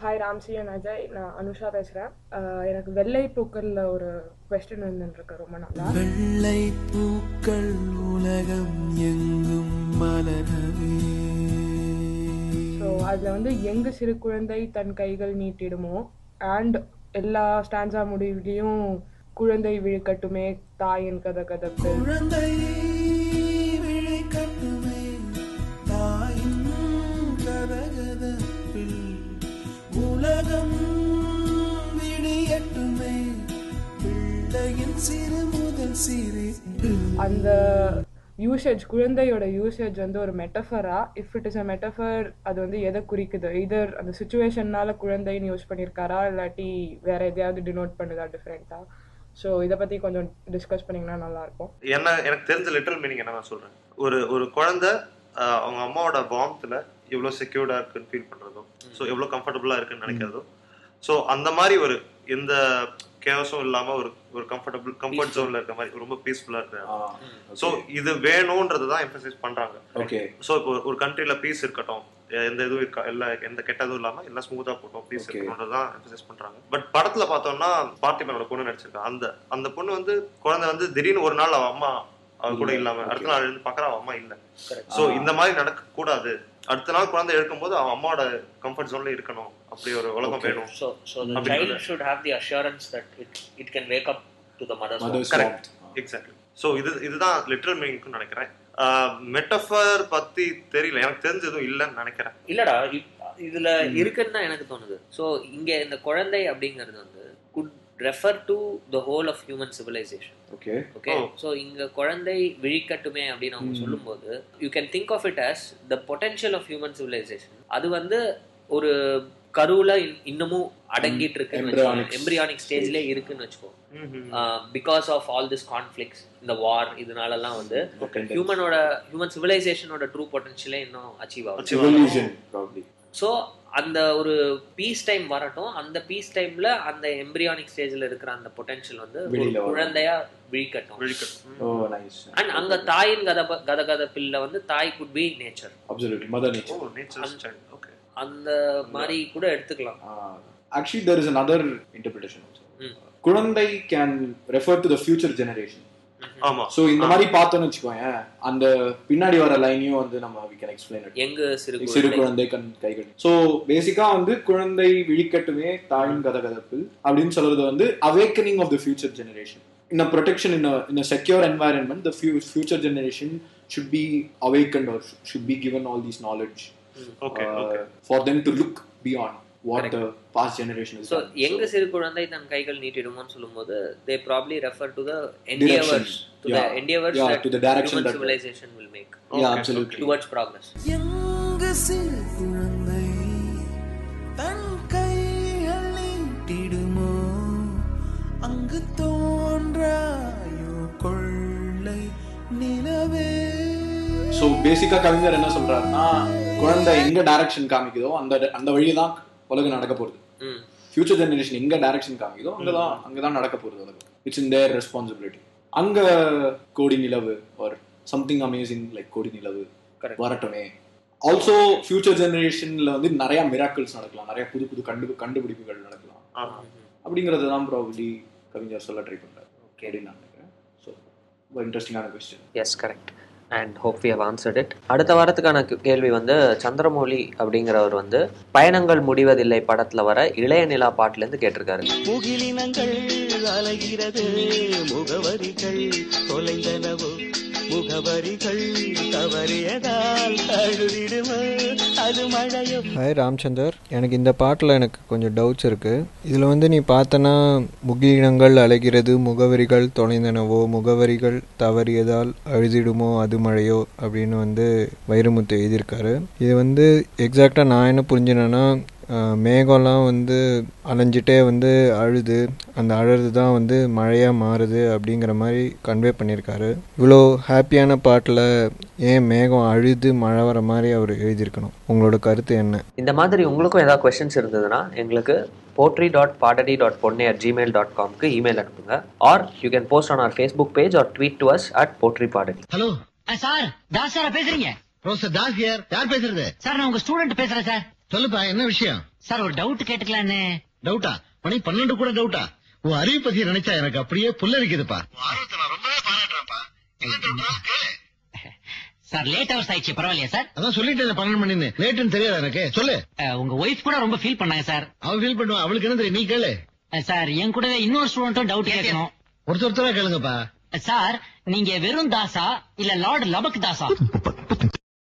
Hi Ramsay and Ajay, நான் அனுஷா பேசுகிறேன். எனக்கு வெள்ளை பூக்கள்ல ஒரு கொஸ்டின் வந்துருக்கு ரொம்ப நாளா. வெள்ளை பூக்கள் உலகம் எங்கும் மலரவே. ஸோ அதில் வந்து எங்கு சிறு குழந்தை தன் கைகள் நீட்டிடுமோ அண்ட் எல்லா ஸ்டான்ஸா முடிவுலையும் குழந்தை விழிக்கட்டுமே தாயின் கதகதப்பு. குழந்தை விழிக்கட்டுமே தாயின் கதகதப்பில் உலகம் விழியட்டுமே பிள்ளையின் சிறு முதல் சிரிப்பு. அந்த யூசேஜ், குழந்தையோட யூசேஜ் வந்து ஒரு மெட்டஃபரா? If it is a metaphor, அது வந்து எதை குறிக்குது? இதர் அந்த சுச்சுவேஷன்னால குழந்தைன்னு யூஸ் பண்ணியிருக்காரா, இல்லாட்டி வேற எதையாவது டினோட் பண்ணுதா டிஃப்ரெண்டா? ஸோ இதை பற்றி கொஞ்சம் டிஸ்கஸ் பண்ணிங்கன்னா நல்லாயிருக்கும். எனக்கு தெரிஞ்ச லிட்டில் மீனிங் என்ன நான் சொல்கிறேன். ஒரு குழந்தை அவங்க அம்மாவோட வார்ம்த்தில் எவ்வளோ செக்யூர்டாக இருக்குன்னு ஃபீல் பண்ணுறதோ, ஸோ எவ்வளோ கம்ஃபர்டபுளாக இருக்குன்னு நினைக்கிறதோ, ஸோ அந்த மாதிரி ஒரு எந்த கேவஸும் இல்லாமல் ஒரு கம்ஃபர்ட் ஜோனில் இருக்க மாதிரி ரொம்ப பீஸ்ஃபுல்லாக இருக்கு. ஸோ இது வேணும்ன்றது தான் எம்பசைஸ் பண்ணுறாங்க. ஓகே. ஸோ இப்போ ஒரு கண்ட்ரியில் பீஸ் இருக்கட்டும், எந்த இதுவும் இருக்கா, எந்த கெட்டதும் இல்லாமல் எல்லாம் ஸ்மூத்தாக போட்டோம், பீஸ் இருக்கணும்ன்றது தான் எம்பசைஸ் பண்ணுறாங்க. பட் படத்தில் பார்த்தோம்னா பார்த்திபனோட பொண்ணு நடிச்சிருக்கா. அந்த பொண்ணு வந்து குழந்தை வந்து திடீர்னு ஒரு நாள் அவ அம்மா அவ கூட இல்லாம அடுத்த நாள் எழுந்து பாக்குற அவ அம்மா இல்ல. சோ இந்த மாதிரி நடக்க கூடாது. அடுத்த நாள் குழந்தை இருக்கும்போது அவன் அம்மாவோட கம்ஃபர்ட் ஜோன்ல இருக்கணும். அப்படி ஒரு உலகம் வேணும். So the child should have the assurance that it can wake up to the mother's warmth. Correct. Exactly. So இதுதான் லிட்டரல் மீனிங்னு நினைக்கிறேன். மெட்டஃபர் பத்தி தெரியல, எனக்கு தெரிஞ்சதும் இல்லைன்னு நினைக்கிறேன். இல்லடா, இதுல இருக்குன்னு தான் எனக்கு தோணுது. ஸோ இங்க இந்த குழந்தை அப்படிங்கிறது வந்து could refer to the whole of human civilization. Okay. So இங்க குழந்தை விழிக்கட்டுமே அப்படின்னு அவங்க சொல்லும்போது you can think of it as the potential of human civilization. அது வந்து ஒரு கருவுல இன்னமும் அடங்கிட்டு இருக்கு, எம்பிரியானிக் ஸ்டேஜ்ல இருக்குன்னு வச்சுக்கோ. Because of all this conflicts, இந்த வார், இதனாலலாம் வந்து ஹியூமன் சிவிலைசேஷனோட ட்ரூ பொட்டன்ஷியலே இன்னும் அச்சீவ் ஆகும். ஸோ அந்த ஒரு பீஸ் டைம் வரட்டும், அந்த பீஸ் டைம்ல அந்த எம்பிரியானிக் ஸ்டேஜ்ல இருக்கிற அந்த பொட்டன்ஷியல் வந்து குழந்தையா விழிக்கட்டும். அண்ட் அங்க தாயின் கதகதப்பில்ல வந்து தாய் குட் பி நேச்சர், அந்த மாதிரி கூட எடுத்துக்கலாம். Actually there is another interpretation also. குழந்தை can refer to the future generation. ஆமா. சோ இந்த மாதிரி பார்த்தோம்னு வெச்சுக்கோங்க, அந்த பின்னாடி வர லைனையும் வந்து நம்ம we can explain it. எங்க சிறு குழந்தை கைகள். சோ பேசிக்கா வந்து குழந்தை விழிக்கட்டுமே தாயின் கதகதப்பில் அப்படின்னு சொல்றது வந்து awakening of the future generation. In a protection, in a secure environment, the future generation should be awakened or should be given all this knowledge. For them to look beyond what the past generation is. So எங்க சிறு குழந்தை தன் கைகள் நீட்டிடுமோன்னு சொல்லும்போது they probably refer to the endeavors, that to the direction human that civilization will make. Absolutely. Towards progress. எங்க சிறு குழந்தை தன் கைகள் நீட்டிடுமோ அங்கு தோன்றாயோ கொள்ளை நிலவே. ஸோ பேசிக்கா கவிஞர் என்ன சொல்றாருன்னா, குழந்தை எங்க டைரக்ஷன் காமிக்குதோ அந்த வழியை தான் உலகம் நடக்க போகுது. ஃபியூச்சர் ஜெனரேஷன் எங்க டைரக்ஷன் காமிக்குதோ அங்கதான் நடக்க போகுது உலகம். It's in there responsibility. அங்க கோடி நிலவு ஆர் சம்திங் அமேசிங் லைக் கோடி நிலவு வரட்டுமே. ஆல்சோ ஃபியூச்சர் ஜெனரேஷன்ல வந்து நிறைய மிராக்கிள்ஸ் நடக்கலாம், நிறைய புது புது கண்டுபிடிப்புகள் நடக்கலாம். அப்படிங்கறது தான் ப்ராபபிலி கவிஞர் சொல்ல ட்ரை பண்றாரு அப்படின்னு நான் நினைக்கிறேன். ஸோ ரொம்ப இன்ட்ரெஸ்டிங்கான question. Yes, correct. And hope we have answered it. அடுத்த வாரத்துக்கான கேள்வி வந்து சந்திரமௌலி அப்படிங்கிறவர் வந்து பயணங்கள் முடிவதில்லை படத்துல வர இளைய நிலா பாட்டுல இருந்து கேட்டிருக்காரு. முகிலினங்கள் அலைகிறது, முகவரிகள் தொலைந்தனவோ, முகவரிகள் தவறியதால் அழுதிடுமோ அது மழையோ. ஹாய் ராம்சந்தர், எனக்கு இந்த பாட்டில் எனக்கு கொஞ்சம் டவுட்ஸ் இருக்குது. இதில் வந்து நீ பார்த்தனா முகிலினங்கள் அலைகிறது, முகவரிகள் தொலைந்தனவோ, முகவரிகள் தவறியதால் அழுதிடுமோ அது மழையோ அப்படின்னு வந்து வைரமுத்து எழுதியிருக்காரு. இது வந்து எக்ஸாக்டாக நான் என்ன புரிஞ்சினேன்னா, மேகம்லாம் வந்து அலைஞ்சிட்டே வந்து அழுது, அந்த அழுது தான் வந்து மழையாக மாறுது அப்படிங்கிற மாதிரி கன்வே பண்ணியிருக்காரு. இவ்வளோ ஹாப்பியான பாட்டில் ஏன் மேகம் அழுது மழை வர மாதிரி அவர் எழுதியிருக்கணும்? உங்களோட கருத்து என்ன? இந்த மாதிரி உங்களுக்கும் ஏதாவது கொஸ்டின்ஸ் இருந்ததுன்னா எங்களுக்கு potri.padadi.ponne@gmail.com இமெயில் அனுப்புங்க. Or you can post on our Facebook page or tweet to us @potripadadi. Hello sir, Das சாரா பேசுறீங்க? Professor Das here. யார் பேசுறது? சார் நான் உங்க ஸ்டூடெண்ட் பேசுறேன் சார். சொல்லுப்பா, என்ன விஷயம்? சார் ஒரு டவுட் கேட்டுக்கலான்னு. டவுட்டா? மணி 12 கூட டவுட்டா? உன் அறிவு பத்தி நினைச்சா எனக்கு அப்படியே புல்லரிக்குதுப்பா. ஆர்வத்தை நான் ரொம்பவே பாராட்டுறேன்ப்பா. என்ன டவுட்டா கேளு. சார் லேட் ஹவர்ஸ் ஆயிடுச்சு, பரவாயில்லையா சார்? அதான் சொல்லிட்டேன் 12 மணின்னு. லேட்டுன்னு தெரியாது எனக்கு. சொல்லு. உங்க ஒய்ஃப் கூட ரொம்ப ஃபீல் பண்ணாங்க சார். அவ ஃபீல் பண்ணுவா, அவளுக்கு என்ன தெரியும், நீ கேளு. சார் என் கூடவே இன்னொரு ஸ்டூடெண்ட்டும் டவுட் கேட்கணும். ஒருத்தரா கேளுங்கப்பா. சார் நீங்க வெறும் தாசா இல்ல லார்ட் லபக் தாசா?